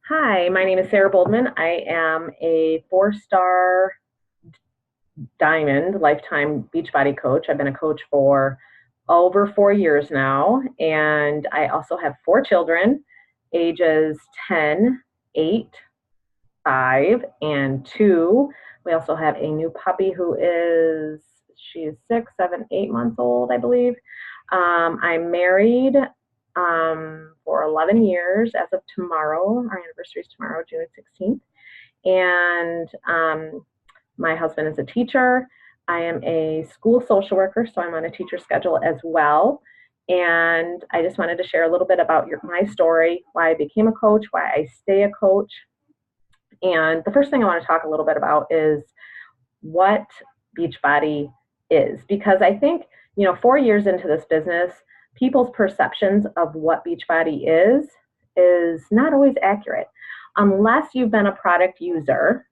Hi, my name is Sarah Boldman. I am a four-star diamond lifetime Beachbody coach. I've been a coach for over 4 years now, and I also have four children, ages 10, 8, 5, and 2. We also have a new puppy she's 6, 7, 8 months old, I believe. I'm married for 11 years as of tomorrow. Our anniversary is tomorrow, June 16th. And my husband is a teacher. I am a school social worker, so I'm on a teacher schedule as well. And I just wanted to share a little bit about my story, why I became a coach, why I stay a coach. And the first thing I want to talk a little bit about is what Beachbody is, because I think, 4 years into this business, people's perceptions of what Beachbody is not always accurate. Unless you've been a product user,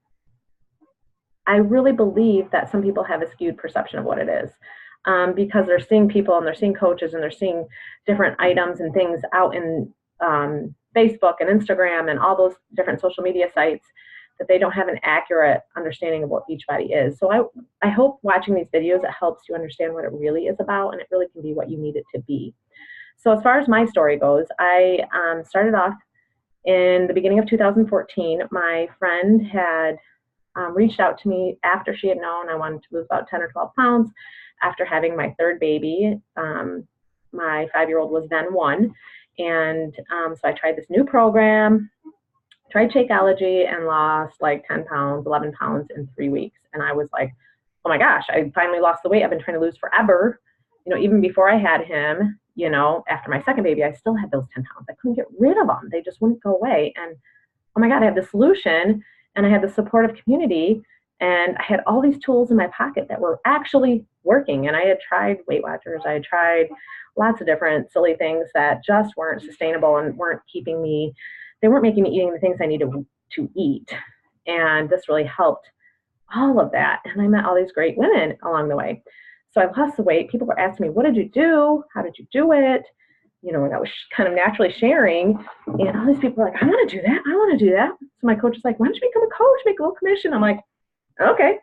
I really believe that some people have a skewed perception of what it is, because they're seeing people and they're seeing coaches and they're seeing different items and things out in Facebook and Instagram and all those different social media sites, that they don't have an accurate understanding of what Beachbody is. So I hope watching these videos, it helps you understand what it really is about, and it really can be what you need it to be. So as far as my story goes, I started off in the beginning of 2014. My friend had reached out to me after she had known I wanted to lose about 10 or 12 pounds after having my third baby. My 5-year-old was then one. And so I tried this new program, tried Shakeology, and lost like 10 pounds, 11 pounds in 3 weeks. And I was like, oh my gosh, I finally lost the weight I've been trying to lose forever. Even before I had him, after my second baby, I still had those 10 pounds. I couldn't get rid of them. They just wouldn't go away. And oh my God, I had the solution, and I had the supportive community, and I had all these tools in my pocket that were actually working. And I had tried Weight Watchers. I had tried lots of different silly things that just weren't sustainable and they weren't making me eating the things I needed to eat. And this really helped all of that. And I met all these great women along the way. So I lost the weight. People were asking me, what did you do? How did you do it? And I was kind of naturally sharing. And all these people were like, I want to do that. I want to do that. So my coach was like, why don't you become a coach, make a little commission? I'm like, okay.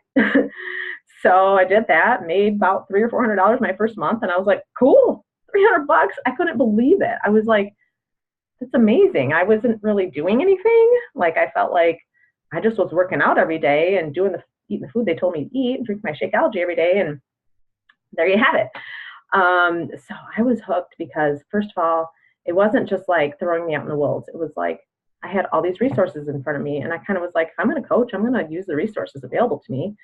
So I did that, made about $300 or $400 my first month. And I was like, cool, $300. I couldn't believe it. I was like, that's amazing. I wasn't really doing anything. Like, I felt like I just was working out every day and eating the food they told me to eat and drinking my Shakeology every day. And there you have it. So I was hooked because, first of all, it wasn't just like throwing me out in the wolves. It was like I had all these resources in front of me, and I kind of was like, if I'm going to coach, I'm going to use the resources available to me.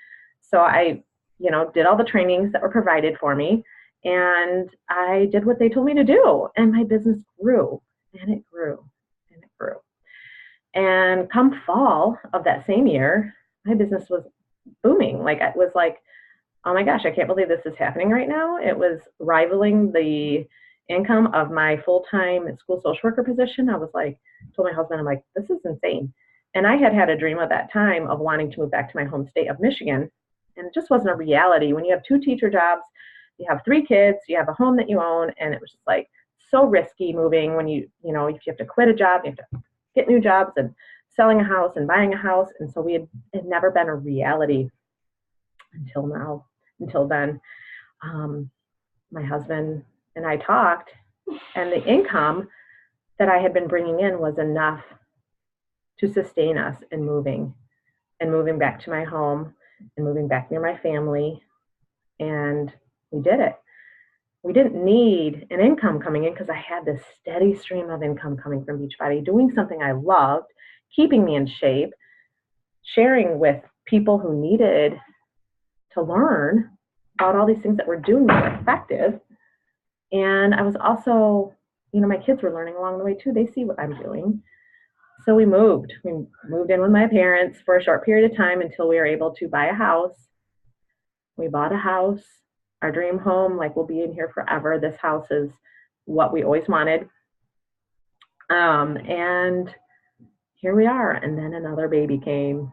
So I, did all the trainings that were provided for me, and I did what they told me to do, and my business grew, and it grew, and it grew. And come fall of that same year, my business was booming. Like, it was like, oh my gosh, I can't believe this is happening right now. It was rivaling the income of my full-time school social worker position. I was like, told my husband, I'm like, this is insane. And I had a dream at that time of wanting to move back to my home state of Michigan. And it just wasn't a reality. When you have 2 teacher jobs, you have 3 kids, you have a home that you own, and it was just like so risky moving when if you have to quit a job, you have to get new jobs and selling a house and buying a house. And so it had never been a reality until now. Until then, my husband and I talked, and the income that I had been bringing in was enough to sustain us in moving back to my home and moving back near my family. And we did it. We didn't need an income coming in because I had this steady stream of income coming from Beachbody, doing something I loved, keeping me in shape, sharing with people who needed to learn about all these things that we're doing that are effective. And I was also, my kids were learning along the way too. They see what I'm doing. So we moved in with my parents for a short period of time until we were able to buy a house. We bought a house, our dream home. Like, we'll be in here forever. This house is what we always wanted. And here we are. And then another baby came.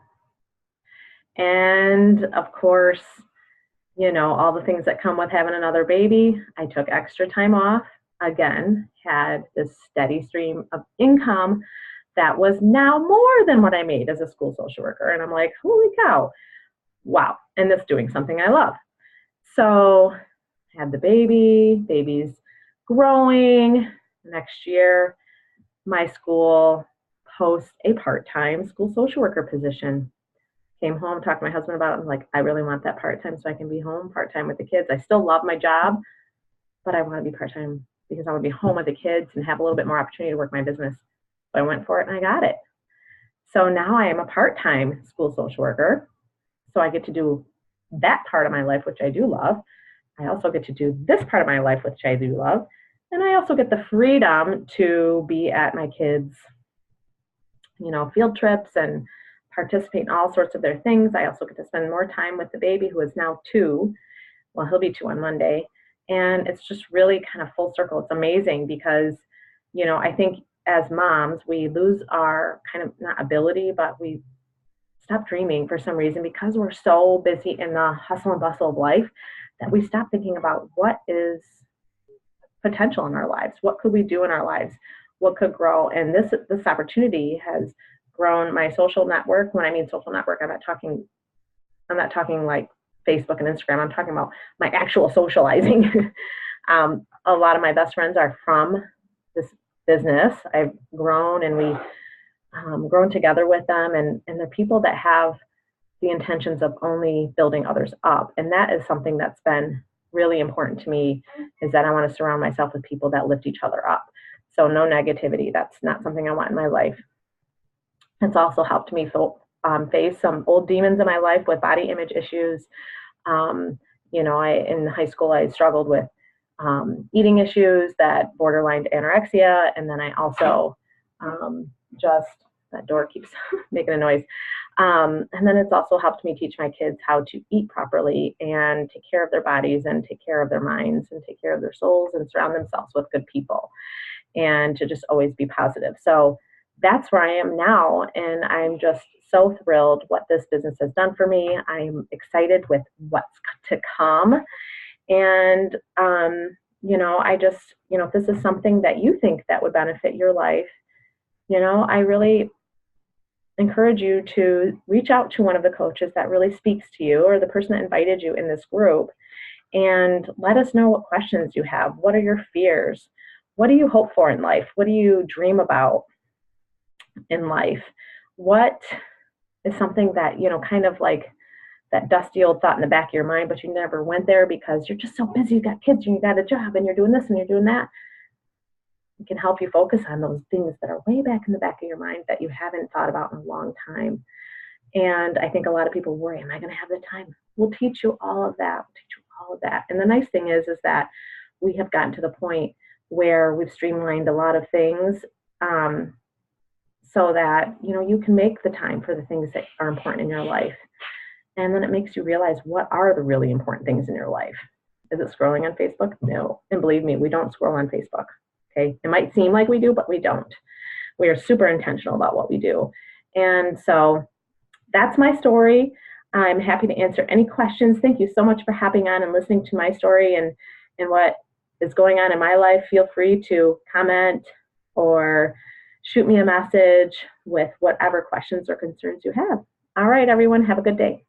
And of course, all the things that come with having another baby. I took extra time off, again, had this steady stream of income that was now more than what I made as a school social worker. And I'm like, holy cow, wow. And that's doing something I love. So I had the baby's growing. Next year, my school posts a part-time school social worker position. Came home, talked to my husband about it. I'm like, I really want that part-time so I can be home part-time with the kids. I still love my job, but I want to be part-time because I want to be home with the kids and have a little bit more opportunity to work my business. So I went for it and I got it. So now I am a part-time school social worker. So I get to do that part of my life, which I do love. I also get to do this part of my life, which I do love. And I also get the freedom to be at my kids' field trips and participate in all sorts of their things. I also get to spend more time with the baby, who is now 2. Well, he'll be 2 on Monday. And it's just really kind of full circle. It's amazing because, I think as moms, we lose our kind of not ability, but we stop dreaming for some reason because we're so busy in the hustle and bustle of life that we stop thinking about what is potential in our lives. What could we do in our lives? What could grow? And this opportunity has grown my social network. When I mean social network, I'm not talking like Facebook and Instagram. I'm talking about my actual socializing. A lot of my best friends are from this business. I've grown and we grown together with them, and they're people that have the intentions of only building others up. And that is something that's been really important to me, is that I want to surround myself with people that lift each other up. So no negativity. That's not something I want in my life. It's also helped me face some old demons in my life with body image issues. In high school, I struggled with eating issues that borderline anorexia. And then I also that door keeps making a noise. And then it's also helped me teach my kids how to eat properly and take care of their bodies and take care of their minds and take care of their souls and surround themselves with good people and to just always be positive. So that's where I am now. And I'm just so thrilled what this business has done for me. I'm excited with what's to come. And, I just, if this is something that you think that would benefit your life, I really encourage you to reach out to one of the coaches that really speaks to you, or the person that invited you in this group, and let us know what questions you have. What are your fears? What do you hope for in life? What do you dream about in life? What is something that, kind of like that dusty old thought in the back of your mind, but you never went there because you're just so busy, you got kids and you got a job and you're doing this and you're doing that. It can help you focus on those things that are way back in the back of your mind that you haven't thought about in a long time. And I think a lot of people worry, am I going to have the time? We'll teach you all of that. And the nice thing is that we have gotten to the point where we've streamlined a lot of things so that, you can make the time for the things that are important in your life. And then it makes you realize, what are the really important things in your life? Is it scrolling on Facebook? No. And believe me, we don't scroll on Facebook. Okay. It might seem like we do, but we don't. We are super intentional about what we do. And so that's my story. I'm happy to answer any questions. Thank you so much for hopping on and listening to my story and what is going on in my life. Feel free to comment or shoot me a message with whatever questions or concerns you have. All right, everyone, have a good day.